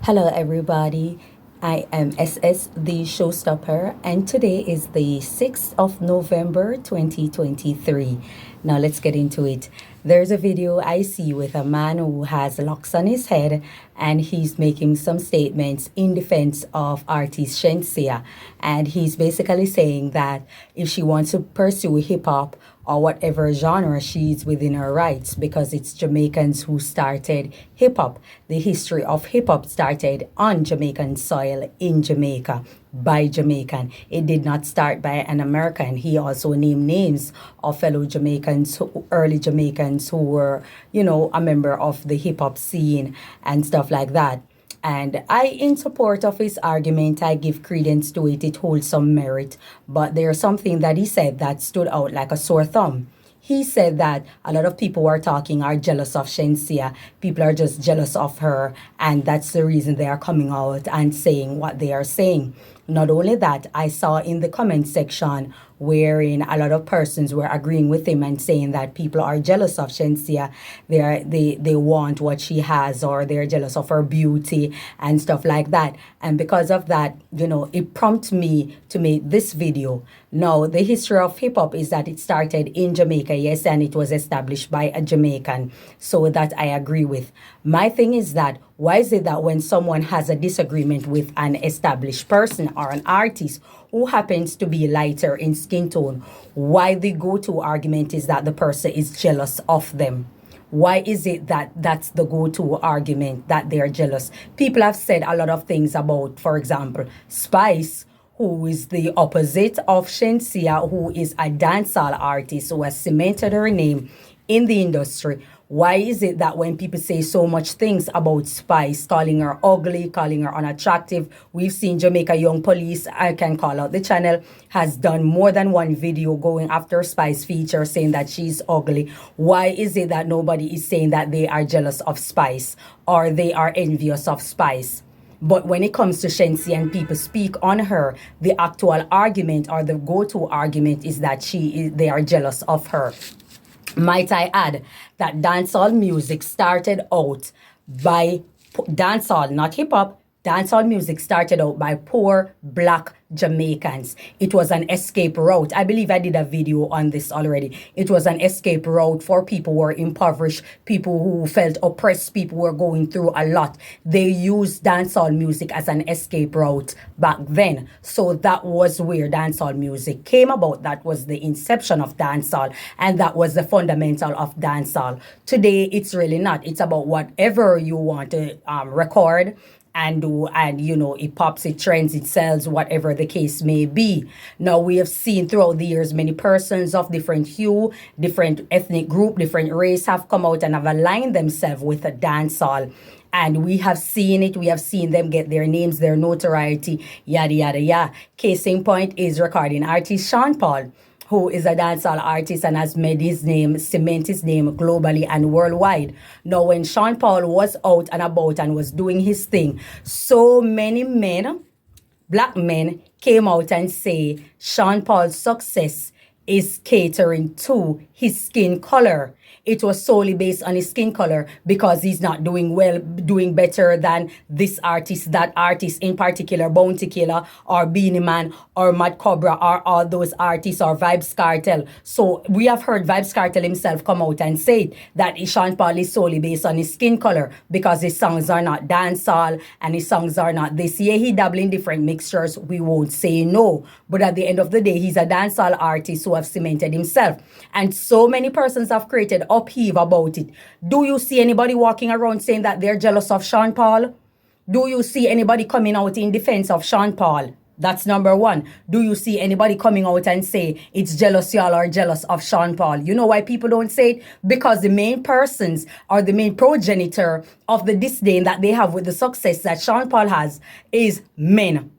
Hello, everybody. I am SS, the showstopper, and today is the 6th of November 2023. Now, let's get into it. There's a video I see with a man who has locks on his head, and he's making some statements in defense of artist Shenseea. And he's basically saying that if she wants to pursue hip hop, or whatever genre she's within her rights, because it's Jamaicans who started hip hop. The history of hip hop started on Jamaican soil in Jamaica by Jamaican. It did not start by an American. He also named names of fellow Jamaicans, early Jamaicans who were, a member of the hip hop scene and stuff like that. And in support of his argument, I give credence to it. It holds some merit. But there's something that he said that stood out like a sore thumb. He said that a lot of people who are talking are jealous of Shenseea. People are just jealous of her. And that's the reason they are coming out and saying what they are saying. Not only that, I saw in the comment section wherein a lot of persons were agreeing with him and saying that people are jealous of Shenseea. They want what she has, or they're jealous of her beauty and stuff like that. And because of that, it prompted me to make this video. Now, the history of hip hop is that it started in Jamaica, yes, and it was established by a Jamaican. So that I agree with. My thing is that why is it that when someone has a disagreement with an established person or an artist who happens to be lighter in skin tone, why the go-to argument is that the person is jealous of them? Why is it that that's the go-to argument, that they're jealous? People have said a lot of things about, for example, Spice, who is the opposite of Shenseea, who is a dancehall artist who has cemented her name in the industry. Why is it that when people say so much things about Spice, calling her ugly, calling her unattractive, we've seen Jamaica Young Police, I can call out the channel, has done more than one video going after Spice feature saying that she's ugly. Why is it that nobody is saying that they are jealous of Spice or they are envious of Spice? But when it comes to Shenseea and people speak on her, the actual argument or the go-to argument is that they are jealous of her. Might I add that dancehall music started out by dancehall, not hip hop. Dancehall music started out by poor black Jamaicans. It was an escape route. I believe I did a video on this already. It was an escape route for people who were impoverished, people who felt oppressed, people who were going through a lot. They used dancehall music as an escape route back then. So that was where dancehall music came about. That was the inception of dancehall, and that was the fundamental of dancehall. Today, it's really not. It's about whatever you want to record and do, and it pops, it trends, it sells, whatever the case may be. Now, we have seen throughout the years many persons of different hue, different ethnic group, different race have come out and have aligned themselves with a dancehall. And we have seen it. We have seen them get their names, their notoriety, yada, yada, yada. Case in point is recording artist Sean Paul, who is a dancehall artist and has made his name, cement his name globally and worldwide. Now, when Sean Paul was out and about and was doing his thing, so many men, black men, came out and say Sean Paul's success is catering to his skin color. It was solely based on his skin color because he's not doing well, doing better than this artist, that artist in particular, Bounty Killer or Beanie Man or Mad Cobra or all those artists or Vybz Kartel. So we have heard Vybz Kartel himself come out and say that Sean Paul is solely based on his skin color because his songs are not dancehall and his songs are not this. Yeah, he dabble in different mixtures. We won't say no. But at the end of the day, he's a dancehall artist who have cemented himself. And so many persons have created upheave about it. Do you see anybody walking around saying that they're jealous of Sean Paul? Do you see anybody coming out in defense of Sean Paul? That's number one. Do you see anybody coming out and say it's jealous y'all are jealous of Sean Paul? You know why people don't say it? Because the main persons or the main progenitor of the disdain that they have with the success that Sean Paul has is men.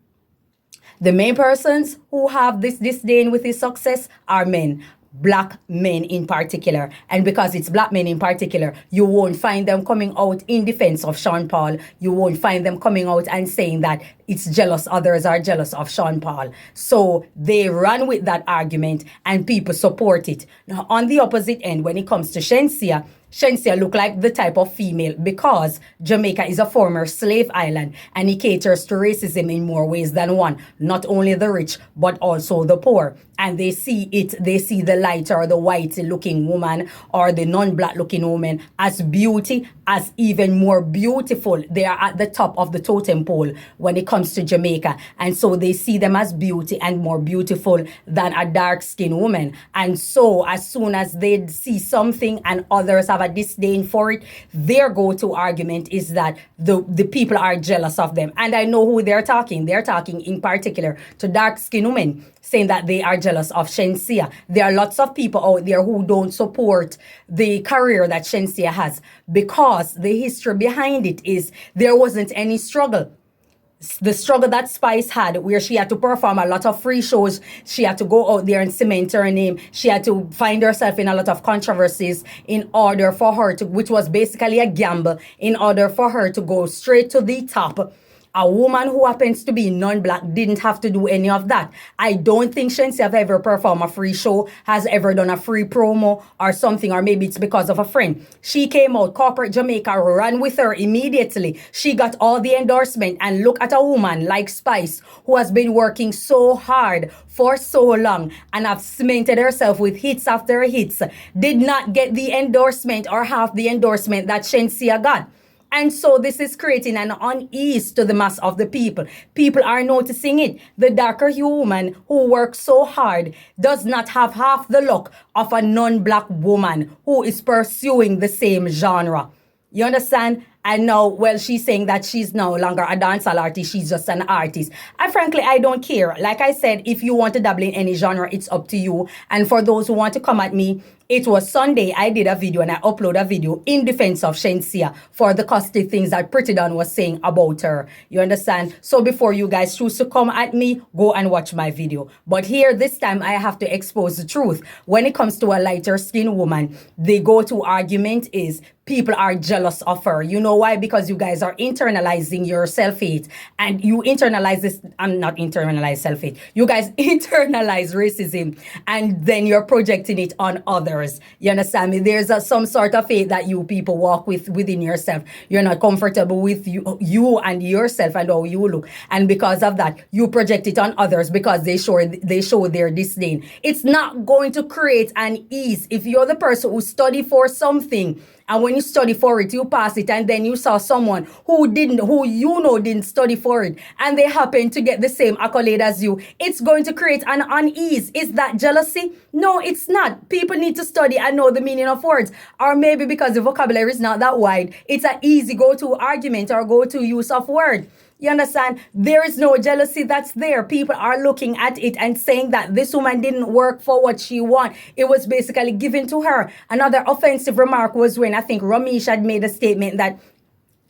The main persons who have this disdain with his success are men. Black men in particular. And because it's black men in particular, you won't find them coming out in defense of Sean Paul. You won't find them coming out and saying that it's jealous, others are jealous of Sean Paul. So they run with that argument and people support it. Now, on the opposite end, when it comes to Shenseea, Shenseea look like the type of female because Jamaica is a former slave island and it caters to racism in more ways than one. Not only the rich, but also the poor. And they see the lighter or the white looking woman or the non-black looking woman as beauty, as even more beautiful. They are at the top of the totem pole when it comes to Jamaica. And so they see them as beauty and more beautiful than a dark skinned woman. And so as soon as they see something and others have a disdain for it, their go-to argument is that the people are jealous of them. And I know who they're talking. They're talking in particular to dark skinned women, saying that they are jealous of Shenseea. There are lots of people out there who don't support the career that Shenseea has because the history behind it is there wasn't any struggle. The struggle that Spice had, where she had to perform a lot of free shows, she had to go out there and cement her name, she had to find herself in a lot of controversies in order for her to, which was basically a gamble, in order for her to go straight to the top. A woman who happens to be non-black didn't have to do any of that. I don't think Shenseea have ever performed a free show, has ever done a free promo or something, or maybe it's because of a friend. She came out, corporate Jamaica ran with her immediately. She got all the endorsement, and look at a woman like Spice who has been working so hard for so long and have cemented herself with hits after hits, did not get the endorsement or half the endorsement that Shenseea got. And so this is creating an unease to the mass of the people. People are noticing it. The darker hue woman who works so hard does not have half the look of a non-black woman who is pursuing the same genre. You understand? And now, well, she's saying that she's no longer a dancehall artist, she's just an artist. And frankly, I don't care. Like I said, if you want to dabble in any genre, it's up to you. And for those who want to come at me, it was Sunday, I did a video and I uploaded a video in defense of Shenseea for the costly things that Pretty Don was saying about her. You understand? So before you guys choose to come at me, go and watch my video. But here, this time, I have to expose the truth. When it comes to a lighter skinned woman, the go-to argument is people are jealous of her. You know why? Because you guys are internalizing your self-hate. And you internalize this, I'm not internalize self-hate. You guys internalize racism and then you're projecting it on others. You understand me? There's some sort of hate that you people walk with within yourself. You're not comfortable with you and yourself and how you look. And because of that, you project it on others because they show their disdain. It's not going to create an ease. If you're the person who study for something, and when you study for it, you pass it, and then you saw someone who didn't study for it, and they happen to get the same accolade as you, it's going to create an unease. Is that jealousy? No, it's not. People need to study and know the meaning of words. Or maybe because the vocabulary is not that wide, it's an easy go-to argument or go-to use of word. You understand? There is no jealousy that's there. People are looking at it and saying that this woman didn't work for what she want. It was basically given to her. Another offensive remark was when I think Ramesh had made a statement that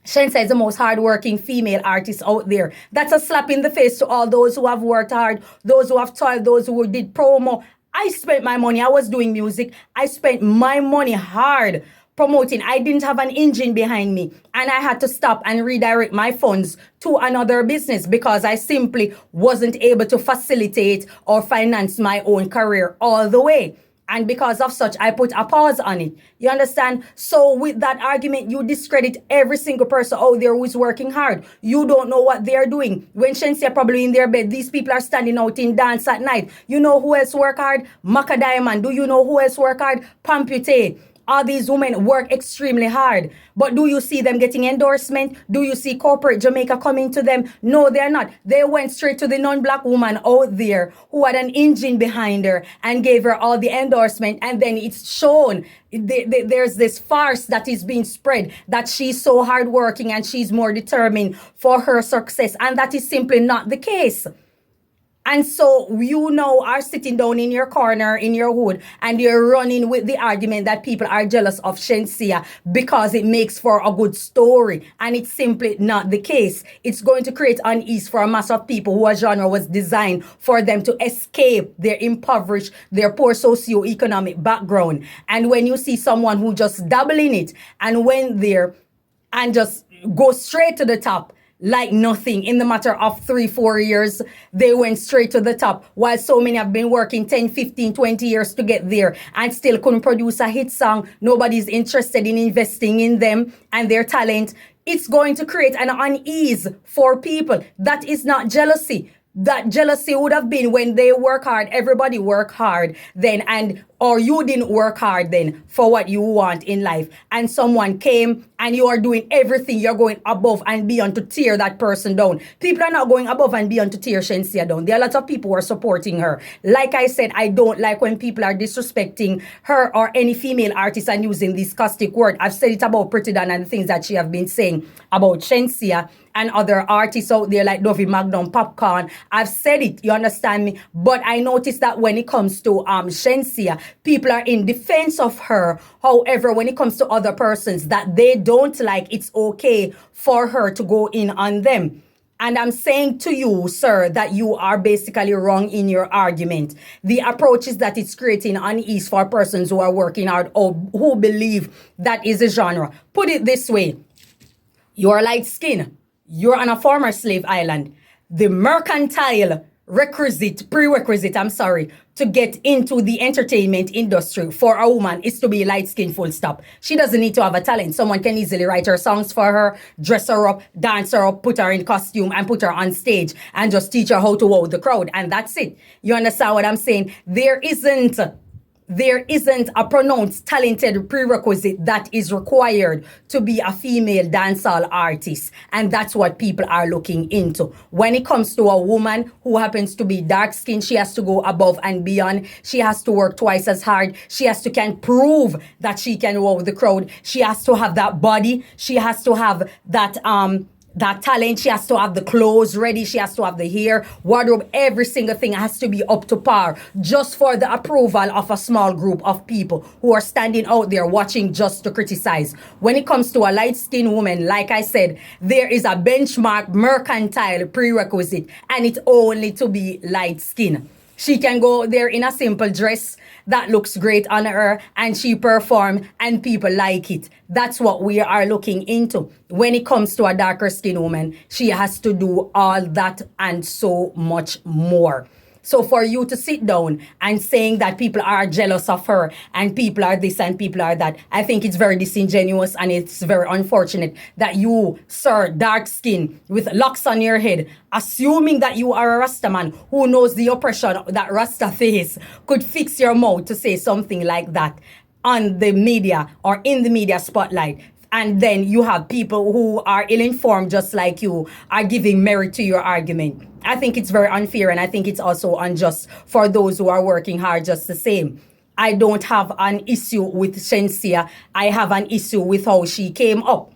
Shenseea is the most hardworking female artist out there. That's a slap in the face to all those who have worked hard, those who have toiled, those who did promo. I spent my money. I was doing music. I spent my money hard promoting. I didn't have an engine behind me, and I had to stop and redirect my funds to another business because I simply wasn't able to facilitate or finance my own career all the way. And because of such, I put a pause on it. You understand? So with that argument, you discredit every single person out there who's working hard. You don't know what they're doing. When Shenseea probably in their bed, these people are standing out in dance at night. You know who else work hard? Maka Diamond. Do you know who else work hard? Pampute. All these women work extremely hard. But do you see them getting endorsement? Do you see corporate Jamaica coming to them? No, they're not. They went straight to the non-black woman out there who had an engine behind her and gave her all the endorsement. And then it's shown. There's this farce that is being spread that she's so hardworking and she's more determined for her success. And that is simply not the case. And so you now are sitting down in your corner, in your hood, and you're running with the argument that people are jealous of Shenseea because it makes for a good story. And it's simply not the case. It's going to create unease for a mass of people who a genre was designed for them to escape their impoverished, their poor socio-economic background. And when you see someone who just dabble in it and went there and just go straight to the top, like nothing. In the matter of 3-4 years, they went straight to the top, while so many have been working 10, 15, 20 years to get there and still couldn't produce a hit song. Nobody's interested in investing in them and their talent. It's going to create an unease for people. That is not jealousy. That jealousy would have been when they work hard, everybody work hard then, and or you didn't work hard then for what you want in life, and someone came and you are doing everything, you're going above and beyond to tear that person down. People are not going above and beyond to tear Shenseea down. There are lots of people who are supporting her. Like I said, I don't like when people are disrespecting her or any female artist and using this caustic word. I've said it about Pretty Dan and the things that she have been saying about Shenseea and other artists out there like Dovey Magnum, Popcorn. I've said it, you understand me? But I noticed that when it comes to Shenseea, people are in defense of her. However, when it comes to other persons that they don't like, it's okay for her to go in on them. And I'm saying to you, sir, that you are basically wrong in your argument. The approach is that it's creating unease for persons who are working hard or who believe that is a genre. Put it this way. You're light skin. You're on a former slave island. The mercantile prerequisite, to get into the entertainment industry for a woman is to be light skinned, full stop. She doesn't need to have a talent. Someone can easily write her songs for her, dress her up, dance her up, put her in costume and put her on stage and just teach her how to wow the crowd. And that's it. You understand what I'm saying? There isn't a pronounced talented prerequisite that is required to be a female dancehall artist. And that's what people are looking into. When it comes to a woman who happens to be dark skinned, she has to go above and beyond. She has to work twice as hard. She has to can prove that she can wow the crowd. She has to have that body. She has to have that talent. She has to have the clothes ready. She has to have the hair, wardrobe. Every single thing has to be up to par just for the approval of a small group of people who are standing out there watching just to criticize. When it comes to a light-skinned woman, like I said, there is a benchmark mercantile prerequisite, and it's only to be light-skinned. She can go there in a simple dress that looks great on her and she perform and people like it. That's what we are looking into. When it comes to a darker skinned woman, she has to do all that and so much more. So for you to sit down and saying that people are jealous of her and people are this and people are that, I think it's very disingenuous and it's very unfortunate that you, sir, dark skin with locks on your head, assuming that you are a Rasta man who knows the oppression that Rasta face, could fix your mouth to say something like that on the media or in the media spotlight. And then you have people who are ill-informed just like you are giving merit to your argument. I think it's very unfair, and I think it's also unjust for those who are working hard just the same. I don't have an issue with Shenseea. I have an issue with how she came up.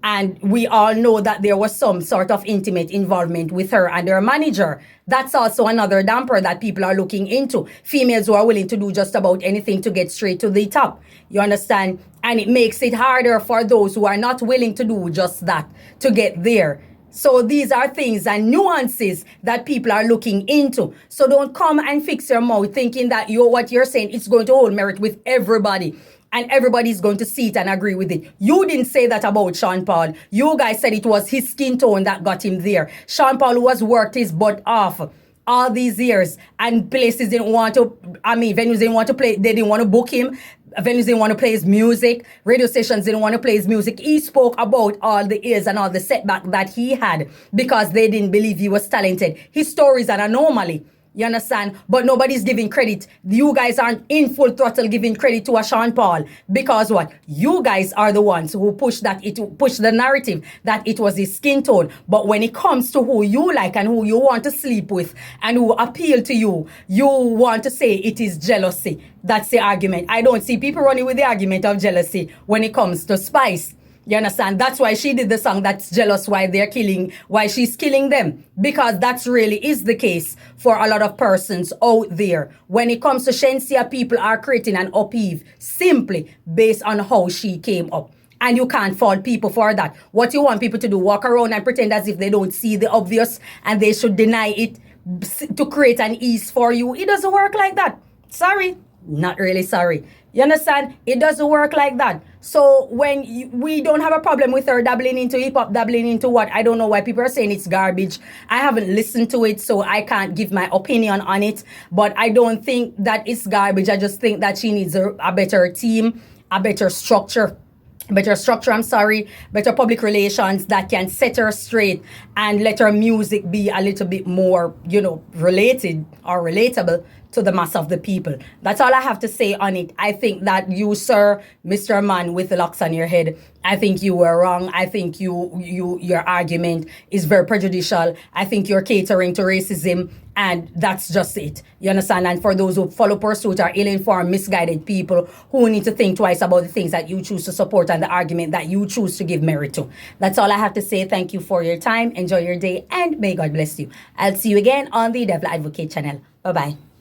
And we all know that there was some sort of intimate involvement with her and her manager. That's also another damper that people are looking into. Females who are willing to do just about anything to get straight to the top. You understand? And it makes it harder for those who are not willing to do just that to get there. So these are things and nuances that people are looking into. So don't come and fix your mouth thinking that what you're saying is going to hold merit with everybody. And everybody's going to see it and agree with it. You didn't say that about Sean Paul. You guys said it was his skin tone that got him there. Sean Paul was worked his butt off all these years, and places didn't want to, venues didn't want to play, they didn't want to book him. Venues didn't want to play his music. Radio stations didn't want to play his music. He spoke about all the ills and all the setback that he had because they didn't believe he was talented. His story is an anomaly. You understand? But nobody's giving credit. You guys aren't in full throttle giving credit to a Sean Paul. Because what? You guys are the ones who push the narrative that it was his skin tone. But when it comes to who you like and who you want to sleep with and who appeal to you, you want to say it is jealousy. That's the argument. I don't see people running with the argument of jealousy when it comes to Spice. You understand? That's why she did the song that's jealous why she's killing them. Because that really is the case for a lot of persons out there. When it comes to Shenseea, people are creating an upheave simply based on how she came up. And you can't fault people for that. What you want people to do, walk around and pretend as if they don't see the obvious and they should deny it to create an ease for you. It doesn't work like that. Sorry. Not really sorry. You understand? It doesn't work like that. So when we don't have a problem with her dabbling into hip hop, dabbling into what? I don't know why people are saying it's garbage. I haven't listened to it, so I can't give my opinion on it. But I don't think that it's garbage. I just think that she needs a better team, a better structure, I'm sorry, better public relations that can set her straight and let her music be a little bit more, related or relatable to the mass of the people. That's all I have to say on it. I think that you, sir, Mr. Man with the locks on your head, I think you were wrong. I think your argument is very prejudicial. I think you're catering to racism, and that's just it. You understand? And for those who follow pursuit are ill-informed, misguided people who need to think twice about the things that you choose to support and the argument that you choose to give merit to. That's all I have to say. Thank you for your time. Enjoy your day, and may God bless you. I'll see you again on the Devil Advocate channel. Bye-bye.